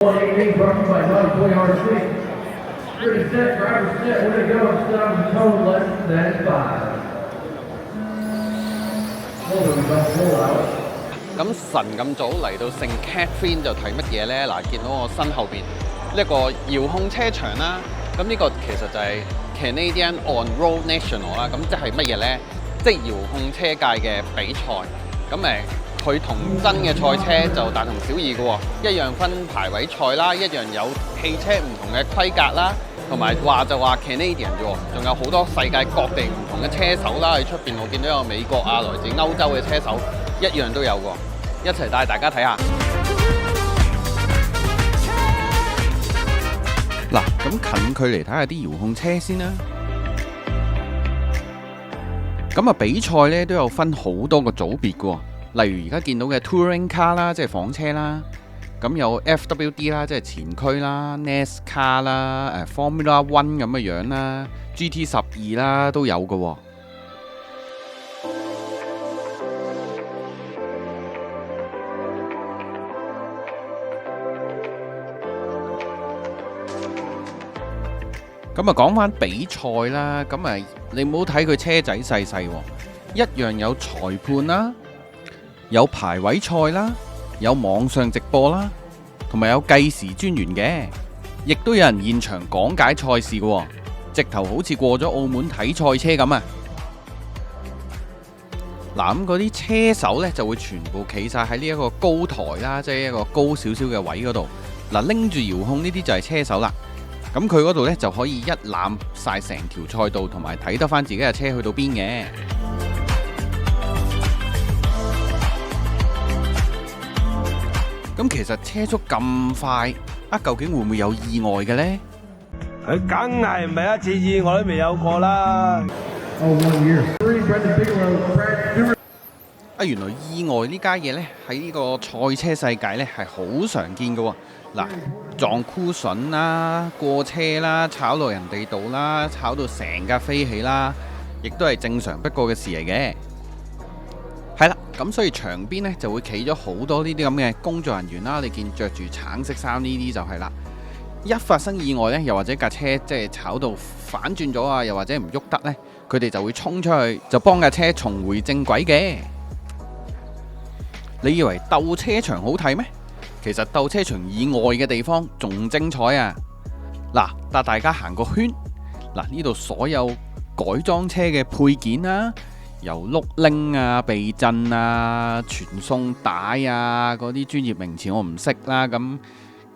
118 brought to you by Dog Boy RC. Ready, set, driver set, we're gonna go and stop and total less than 5. Hold on, we don't roll out. 咁晨咁早嚟到聖 Catherine 就睇乜嘢呢？嗱，見到我身後邊呢一個遙控車場啦，咁呢個其實就係 Canadian On-Road National 啦，咁即係乜嘢呢？即係遙控車界嘅比賽。咁佢同真嘅賽車就大同小異嘅喎，一樣分排位賽啦，一樣有汽車唔同嘅規格啦，同埋話就話 Canadian 啫喎，仲有好多世界各地唔同嘅車手啦，喺出邊我見到有美國啊，來自歐洲嘅車手，一樣都有喎，一齊帶大家睇下。嗱，咁近距離睇下啲遙控車先啦。咁啊，比賽咧都有分好多個組別嘅喎。例如而家見到嘅 Touring Car 啦，即係房車啦，咁有 FWD 啦，即係前驅啦 ，NASCAR 啦，Formula One 咁嘅樣啦，GT12啦都有嘅喎。咁啊，講翻比賽啦，咁啊，你唔好睇佢車仔細細喎，一樣有裁判啦。有排位賽啦，有網上直播啦，同埋有計時專員嘅，亦都有人現場講解賽事嘅，直頭好似過咗澳門睇賽車咁啊！嗱，咁嗰啲車手呢，就會全部企晒喺呢一個高台啦，即係一個高少少嘅位嗰度。嗱，拎住遙控呢啲就係車手啦。咁佢嗰度呢，就可以一覽晒成條賽道，同埋睇得翻自己嘅車去到邊嘅。咁其實車速咁快究竟會唔會有意外嘅呢？佢梗係唔係一次意外都未有過啦。原來意外呢家嘢呢，喺呢個賽車世界呢係好常見嘅喎。嗱，撞cushion啦、過車啦、炒落人哋度啦、炒到成架飛起啦，亦都係正常不過嘅事嚟嘅。係啦，咁所以場邊呢就會企咗好多呢啲咁嘅工作人員啦。你見着住橙色衫呢啲就係啦。一發生意外呢，又或者架車即係炒到反轉咗啊，又或者唔喐得呢，佢哋就會衝出去就幫架車重回正軌嘅。你以為鬥車場好睇咩？其實鬥車場以外嘅地方仲精彩啊！嗱，帶大家行個圈。嗱，呢度所有改裝車嘅配件啦。由碌鈴啊、避震啊、傳送帶啊嗰啲專業名詞我唔識啦，咁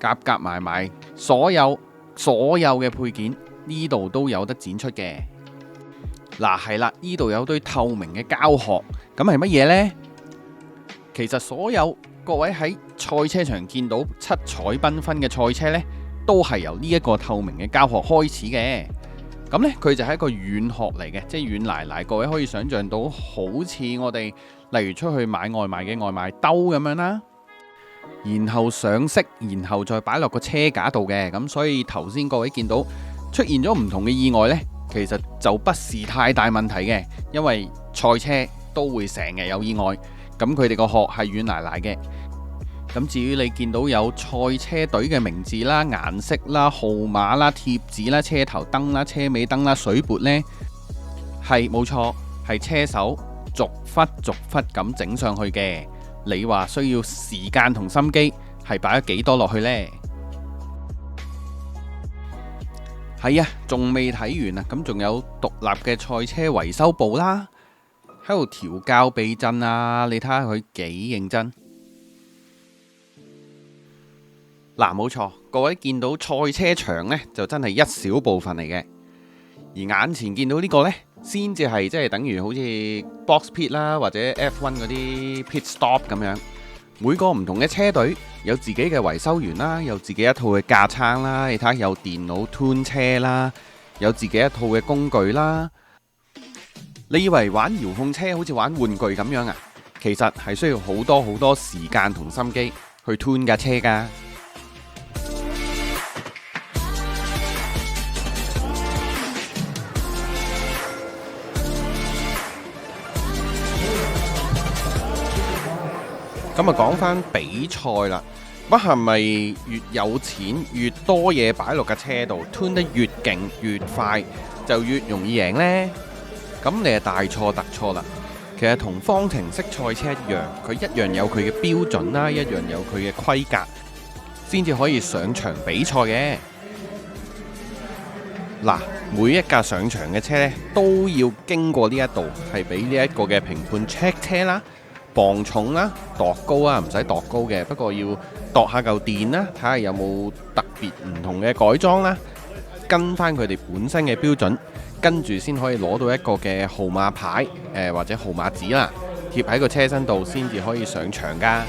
夾埋所有嘅配件呢度都有得展出嘅。嗱，係啦，呢度有堆透明嘅膠殼，咁係乜嘢呢？其實所有各位喺賽車場見到七彩繽紛嘅賽車呢，都係由呢一個透明嘅膠殼開始嘅。咁呢，佢就係一個軟殼嚟嘅，即係軟賴賴。各位可以想象到，好似我哋例如出去買外賣嘅外賣兜咁樣啦，然後上色，然後再擺落個車架度嘅。咁所以頭先各位見到出現咗唔同嘅意外呢，其實就不是太大問題嘅，因為賽車都會成日有意外。咁佢哋個殼係軟賴賴嘅。咁至於你見到有賽車隊嘅名字啦、顏色啦、號碼啦、貼紙啦、車頭燈啦、車尾燈啦、水撥呢，係冇錯，係車手逐忽咁整上去嘅。你話需要時間同心機，係擺咗幾多落去呢？係啊，仲未睇完啊！咁仲有獨立嘅賽車維修部啦，喺度調校避震啊！你睇下佢幾認真。嗱，冇錯，各位見到賽車場呢，就真係一小部分嚟嘅，而眼前見到呢個呢，先至係即係等於好似 box pit 啦，或者 F1 嗰啲 pit stop 咁樣。每個唔同嘅車隊有自己嘅維修員啦，有自己一套嘅架撐啦，你睇下有電腦 tune 車啦，有自己一套嘅工具啦。你以為玩遙控車好似玩玩具咁樣啊？其實係需要好多時間同心機去 tune 架車噶。咁啊，講翻比賽啦。乜係咪越有錢越多嘢擺落架車度，tune 得越勁越快就越容易贏呢？咁你係大錯特錯啦！其實同方程式賽車一樣，佢一樣有佢嘅標準啦，一樣有佢嘅規格，先至可以上場比賽嘅。嗱，每一架上場嘅車呢，都要經過呢一度，係俾呢一個嘅評判 check 車啦、磅重啦、度高啊，唔使度高嘅，不過要度下嚿電啦，睇下有冇特別唔同嘅改裝啦，跟翻佢哋本身嘅標準，跟住先可以攞到一個嘅號碼牌，或者號碼紙啦，貼喺個車身度，先至可以上場噶。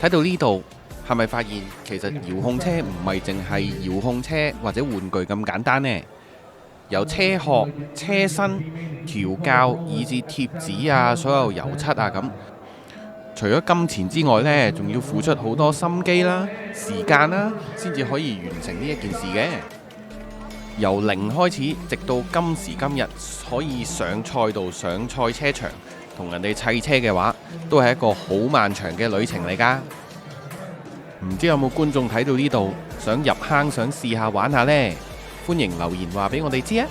睇到呢度，係咪發現其實遙控車唔係淨係遙控車或者玩具咁簡單呢？由車殼、車身、調校，以至貼紙啊，所有油漆啊咁，除咗金錢之外呢，仲要付出好多心機啦、時間啦，先至可以完成呢一件事嘅。由零開始，直到今時今日可以上賽道、上賽車場同人哋砌車嘅話，都係一個好漫長嘅旅程嚟㗎。唔知有冇觀眾睇到呢度，想入坑、想試下玩下呢？歡迎留言話俾我哋知啊！